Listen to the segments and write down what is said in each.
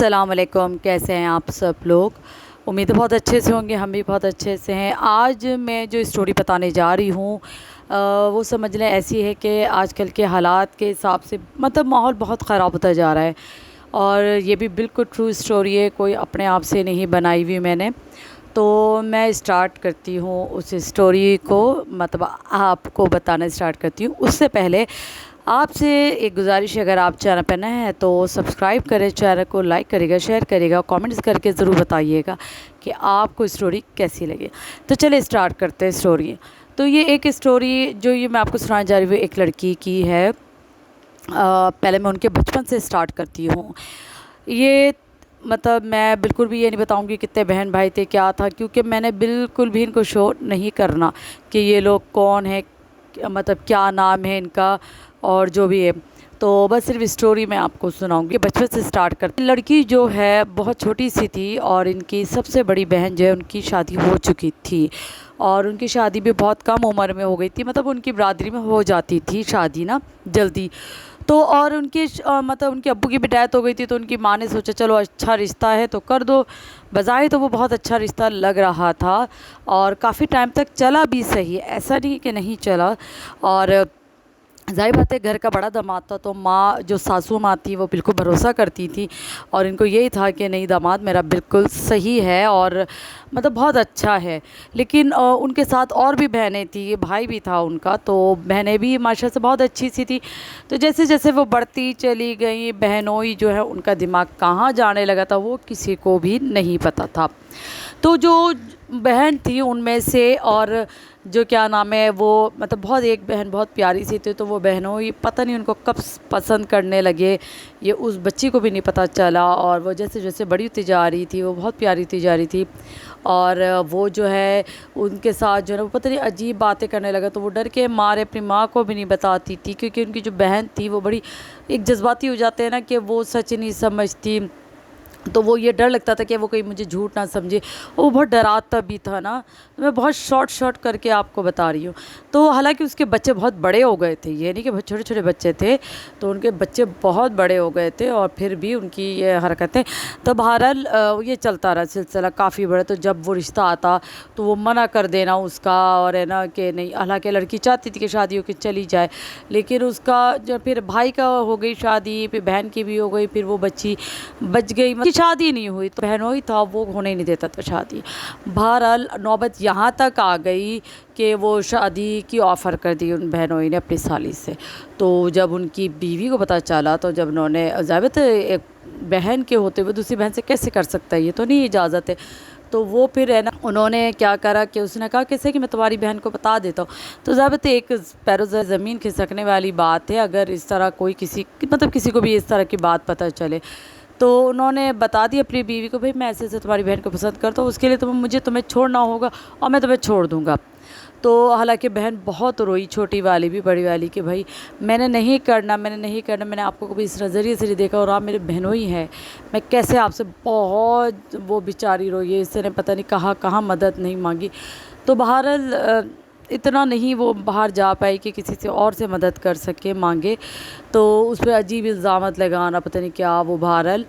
अस्सलाम वालेकुम। कैसे हैं आप सब लोग? उम्मीद है बहुत अच्छे से होंगे, हम भी बहुत अच्छे से हैं। आज मैं जो स्टोरी बताने जा रही हूँ वो समझ लें ऐसी है कि आजकल के हालात के हिसाब से मतलब माहौल बहुत ख़राब होता जा रहा है, और ये भी बिल्कुल ट्रू स्टोरी है, कोई अपने आप से नहीं बनाई हुई मैंने। तो मैं स्टार्ट करती हूँ उस स्टोरी को, मतलब आपको बताना स्टार्ट करती हूँ। उससे पहले आपसे एक गुजारिश है, अगर आप चैनल पर नए हैं तो सब्सक्राइब करें, चैनल को लाइक करिएगा, शेयर करिएगा, कमेंट्स करके ज़रूर बताइएगा कि आपको स्टोरी कैसी लगी। तो चलिए स्टार्ट करते हैं स्टोरी। तो ये एक स्टोरी जो ये मैं आपको सुनाने जा रही हूँ एक लड़की की है। पहले मैं उनके बचपन से स्टार्ट करती हूँ। ये मतलब मैं बिल्कुल भी ये नहीं बताऊंगी कितने बहन भाई थे क्या था, क्योंकि मैंने बिल्कुल भी इनको शो नहीं करना कि ये लोग कौन है, मतलब क्या नाम है इनका और जो भी है। तो बस सिर्फ स्टोरी मैं आपको सुनाऊंगी। बचपन से स्टार्ट करती। लड़की जो है बहुत छोटी सी थी, और इनकी सबसे बड़ी बहन जो है उनकी शादी हो चुकी थी, और उनकी शादी भी बहुत कम उम्र में हो गई थी। मतलब उनकी बरादरी में हो जाती थी शादी ना जल्दी। तो और उनकी मतलब उनके अब्बू की भी डेथ हो गई थी, तो उनकी माँ ने सोचा चलो अच्छा रिश्ता है तो कर दो। बज़ाहिर तो वो बहुत अच्छा रिश्ता लग रहा था, और काफ़ी टाइम तक चला भी सही, ऐसा नहीं कि नहीं चला। और ज़ाहिर बात है घर का बड़ा दामाद था, तो माँ जो सासू माँ थी वो बिल्कुल भरोसा करती थी, और इनको यही था कि नहीं दामाद मेरा बिल्कुल सही है और मतलब बहुत अच्छा है। लेकिन उनके साथ और भी बहनें थी, भाई भी था उनका, तो बहनें भी माशा से बहुत अच्छी सी थी। तो जैसे जैसे वो बढ़ती चली गई, बहनोई जो है उनका दिमाग कहाँ जाने लगा था वो किसी को भी नहीं पता था। तो जो बहन थी उनमें से, और जो क्या नाम है वो मतलब बहुत एक बहन बहुत प्यारी सी थी, तो वो बहनों ही पता नहीं उनको कब पसंद करने लगे, ये उस बच्ची को भी नहीं पता चला। और वो जैसे जैसे बड़ी होती जा रही थी वो बहुत प्यारी होती जा रही थी, और वो जो है उनके साथ जो है वो पता नहीं अजीब बातें करने लगा। तो वो डर के मारे अपनी माँ को भी नहीं बताती थी, क्योंकि उनकी जो बहन थी वो बड़ी एक जज्बाती हो जाते हैं ना, कि वो सच नहीं समझती। तो वो ये डर लगता था कि वो कहीं मुझे झूठ ना समझे। वो बहुत डराता भी था ना। तो मैं बहुत शॉर्ट करके आपको बता रही हूँ। तो हालांकि उसके बच्चे बहुत बड़े हो गए थे, ये नहीं कि बहुत छोटे छोटे बच्चे थे, तो उनके बच्चे बहुत बड़े हो गए थे, और फिर भी उनकी ये हरकतें। तो बहरहाल ये चलता रहा सिलसिला काफ़ी बड़ा। तो जब वो रिश्ता आता तो वो मना कर देना उसका, और है ना कि नहीं, हालांकि लड़की चाहती थी कि शादी होकर चली जाए, लेकिन उसका जब फिर भाई का हो गई शादी, फिर बहन की भी हो गई, फिर वो बच्ची बच गई, मतलब शादी नहीं हुई। तो बहनों ही था, वो होने नहीं देता था शादी। बहरहाल नौबत यहाँ तक आ गई कि वो शादी की ऑफ़र कर दी उन बहनों ने अपनी साली से। तो जब उनकी बीवी को पता चला, तो जब उन्होंने ज़ाहिर है एक बहन के होते हुए दूसरी बहन से कैसे कर सकता है, ये तो नहीं इजाज़त है। तो वो फिर है ना उन्होंने क्या करा कि उसने कहा कैसे कि मैं तुम्हारी बहन को बता देता हूँ। तो ज़ाहिर है एक पैरों से ज़मीन खिसकने वाली बात है, अगर इस तरह कोई किसी मतलब किसी को भी इस तरह की बात पता चले। तो उन्होंने बता दी अपनी बीवी को, भाई मैं ऐसे ऐसे तुम्हारी बहन को पसंद करता हूँ, उसके लिए तुम्हें छोड़ना होगा, और मैं तुम्हें छोड़ दूँगा। तो हालांकि बहन बहुत रोई, छोटी वाली भी बड़ी वाली, कि भाई मैंने नहीं करना, मैंने आपको कभी इस नज़रिए से नहीं देखा, और आप मेरे बहनों ही हैं, मैं कैसे आपसे। बहुत वो बेचारी रोई है, इसने पता नहीं कहाँ कहाँ मदद नहीं मांगी। तो बहरहाल इतना नहीं वो बाहर जा पाई कि किसी से और से मदद कर सके, मांगे। तो उस पर अजीब इल्ज़ामत लगाना, पता नहीं क्या। वो बहरहाल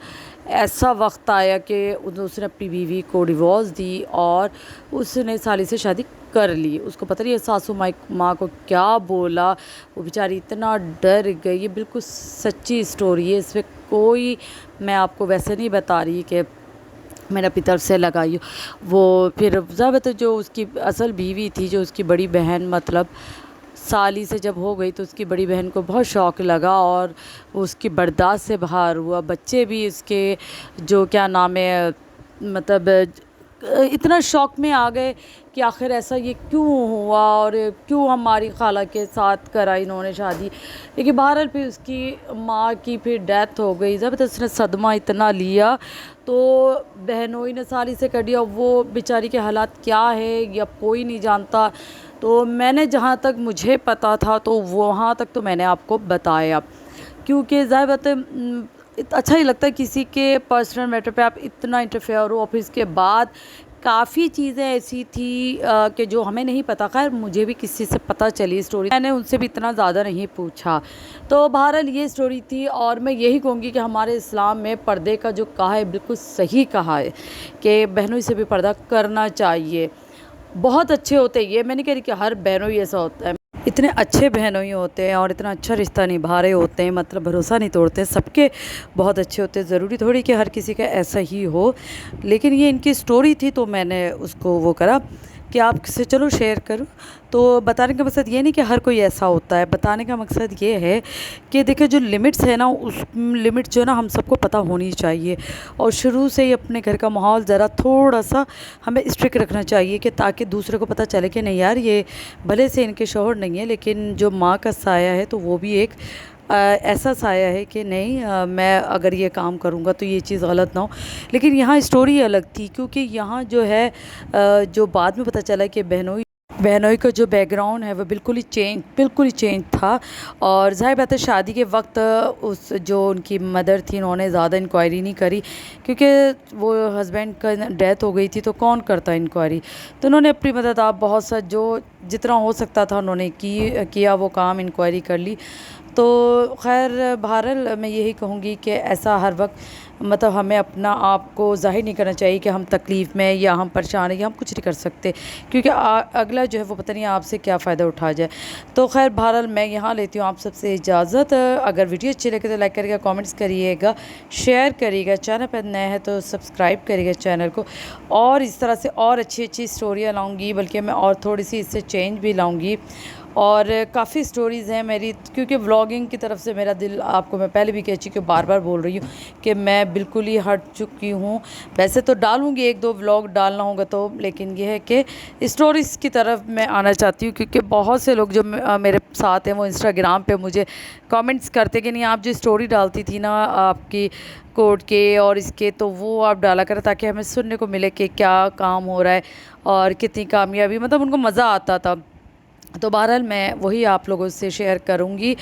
ऐसा वक्त आया कि उसने अपनी बीवी को डिवोर्स दी, और उसने साली से शादी कर ली। उसको पता नहीं है सासू माँ को क्या बोला, वो बेचारी इतना डर गई। ये बिल्कुल सच्ची स्टोरी है, इसमें कोई मैं आपको वैसे नहीं बता रही कि मैंने अपनी तरफ से लगाई। वो फिर ज़ाहिर जो उसकी असल बीवी थी, जो उसकी बड़ी बहन मतलब साली से जब हो गई, तो उसकी बड़ी बहन को बहुत शौक़ लगा, और वो उसकी बर्दाश्त से बाहर हुआ। बच्चे भी इसके जो क्या नाम है मतलब इतना शौक़ में आ गए कि आखिर ऐसा ये क्यों हुआ, और क्यों हमारी खाला के साथ करा इन्होंने शादी। लेकिन बहरहाल फिर उसकी माँ की फिर डेथ हो गई, जब तक उसने सदमा इतना लिया, तो बहनोई ने साली से कर दिया। वो बेचारी के हालात क्या है या कोई नहीं जानता। तो मैंने जहाँ तक मुझे पता था तो वहाँ तक तो मैंने आपको बताया, क्योंकि ज़ाहिर बात है अच्छा ही लगता है किसी के पर्सनल मैटर पे आप इतना इंटरफेयर हो, और फिर इसके बाद کافی چیزیں ایسی تھی کہ جو ہمیں نہیں پتہ. خیر مجھے بھی کسی سے پتہ چلی اسٹوری, میں نے ان سے بھی اتنا زیادہ نہیں پوچھا. تو بہرحال یہ اسٹوری تھی, اور میں یہی کہوں گی کہ ہمارے اسلام میں پردے کا جو کہا ہے بالکل صحیح کہا ہے کہ بہنوں سے بھی پردہ کرنا چاہیے. بہت اچھے ہوتے ہیں, یہ میں نہیں کہہ رہی کہ ہر بہنوں ہی ایسا ہوتا ہے, اتنے اچھے بہنوں ہی ہوتے ہیں اور اتنا اچھا رشتہ نبھا رہے ہوتے ہیں, مطلب بھروسہ نہیں توڑتے ہیں, سب کے بہت اچھے ہوتے ہیں. ضروری تھوڑی کہ ہر کسی کا ایسا ہی ہو, لیکن یہ ان کی اسٹوری تھی تو میں نے اس کو وہ کرا کہ آپ سے چلو شیئر کروں. تو بتانے کا مقصد یہ نہیں کہ ہر کوئی ایسا ہوتا ہے, بتانے کا مقصد یہ ہے کہ دیکھیں جو لمٹس ہے نا, اس لمٹ جو ہے نا ہم سب کو پتہ ہونی چاہیے, اور شروع سے ہی اپنے گھر کا ماحول ذرا تھوڑا سا ہمیں اسٹرکٹ رکھنا چاہیے کہ تاکہ دوسرے کو پتہ چلے کہ نہیں یار یہ بھلے سے ان کے شوہر نہیں ہے لیکن جو ماں کا سایہ ہے تو وہ بھی ایک ایسا سایہ ہے کہ نہیں میں اگر یہ کام کروں گا تو یہ چیز غلط نہ ہو. لیکن یہاں اسٹوری الگ تھی, کیونکہ یہاں جو ہے جو بعد میں پتہ چلا کہ بہنوئی کا جو بیک گراؤنڈ ہے وہ بالکل ہی چینج تھا. اور ظاہر بات ہے شادی کے وقت اس جو ان کی مدر تھی انہوں نے زیادہ انکوائری نہیں کری, کیونکہ وہ ہسبینڈ کا ڈیتھ ہو گئی تھی تو کون کرتا انکوائری. تو انہوں نے اپنی مدد آپ بہت سا جو جتنا ہو سکتا تھا انہوں نے کیا وہ کام, انکوائری کر لی. تو خیر بہرحال میں یہی کہوں گی کہ ایسا ہر وقت مطلب ہمیں اپنا آپ کو ظاہر نہیں کرنا چاہیے کہ ہم تکلیف میں یا ہم پریشان ہیں یا ہم کچھ نہیں کر سکتے, کیونکہ اگلا جو ہے وہ پتہ نہیں آپ سے کیا فائدہ اٹھا جائے. تو خیر بہرحال میں یہاں لیتی ہوں آپ سب سے اجازت. اگر ویڈیو اچھی لگے تو لائک کریے گا, کامنٹس کریے گا, شیئر کریے گا, چینل پر نئے ہیں تو سبسکرائب کریے گا چینل کو. اور اس طرح سے اور اچھی اسٹوریاں لاؤں گی, بلکہ میں اور تھوڑی سی اس سے چینج بھی لاؤں گی. اور کافی اسٹوریز ہیں میری, کیونکہ ولاگنگ کی طرف سے میرا دل, آپ کو میں پہلے بھی کہہ چکی ہوں, بار بار بول رہی ہوں کہ میں بالکل ہی ہٹ چکی ہوں. ویسے تو ڈالوں گی ایک دو ولاگ ڈالنا ہوگا تو, لیکن یہ ہے کہ اسٹوریز کی طرف میں آنا چاہتی ہوں, کیونکہ بہت سے لوگ جو میرے ساتھ ہیں وہ انسٹاگرام پہ مجھے کامنٹس کرتے کہ نہیں آپ جو اسٹوری ڈالتی تھی نا آپ کی کورٹ کے اور اس کے, تو وہ آپ ڈالا کریں تاکہ ہمیں سننے کو ملے کہ کیا کام ہو رہا ہے اور کتنی کامیابی, مطلب ان کو مزہ آتا تھا. تو بہرحال میں وہی آپ لوگوں سے شیئر کروں گی.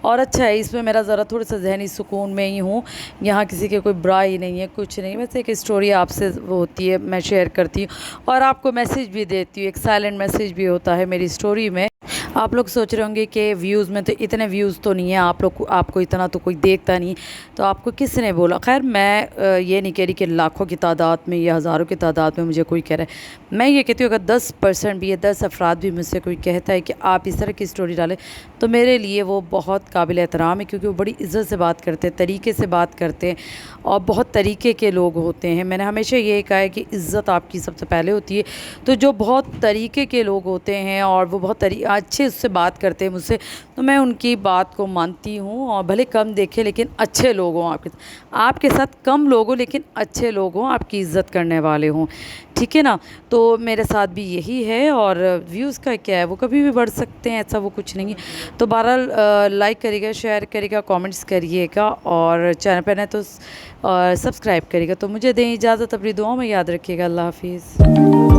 اور اچھا ہے اس میں میرا ذرا تھوڑا سا ذہنی سکون میں ہی ہوں, یہاں کسی کے کوئی برائی نہیں ہے, کچھ نہیں, ویسے ایک اسٹوری آپ سے وہ ہوتی ہے میں شیئر کرتی ہوں اور آپ کو میسیج بھی دیتی ہوں. ایک سائلنٹ میسیج بھی ہوتا ہے میری اسٹوری میں. آپ لوگ سوچ رہے ہوں گے کہ ویوز میں تو اتنے ویوز تو نہیں ہیں, آپ کو اتنا تو کوئی دیکھتا نہیں, تو آپ کو کس نے بولا. خیر میں یہ نہیں کہہ رہی کہ لاکھوں کی تعداد میں یا ہزاروں کی تعداد میں مجھے کوئی کہہ رہا ہے. میں یہ کہتی ہوں اگر 10% بھی ہے, 10 افراد بھی مجھ سے کوئی کہتا ہے کہ آپ اس طرح کی اسٹوری ڈالیں تو میرے لیے وہ بہت قابل احترام ہے, کیونکہ وہ بڑی عزت سے بات کرتے ہیں, طریقے سے بات کرتے ہیں اور بہت طریقے کے لوگ ہوتے ہیں. میں نے ہمیشہ یہ کہا ہے کہ عزت آپ کی سب سے پہلے ہوتی ہے, تو جو بہت طریقے کے لوگ ہوتے ہیں اور وہ بہت اچھے اس سے بات کرتے ہیں مجھ سے, تو میں ان کی بات کو مانتی ہوں. اور بھلے کم دیکھے لیکن اچھے لوگ ہوں آپ کے ساتھ, کم لوگ ہوں لیکن اچھے لوگ ہوں, آپ کی عزت کرنے والے ہوں, ٹھیک ہے نا. تو میرے ساتھ بھی یہی ہے. اور ویوز کا کیا ہے, وہ کبھی بھی بڑھ سکتے ہیں, ایسا وہ کچھ نہیں ہے. تو بہرحال لائک کریے گا, شیئر کریے گا, کامنٹس کریے گا, اور چینل پہ نہ تو سبسکرائب کریے گا. تو مجھے دیں اجازت, اپنی دعاؤں میں یاد رکھیے گا. اللہ حافظ.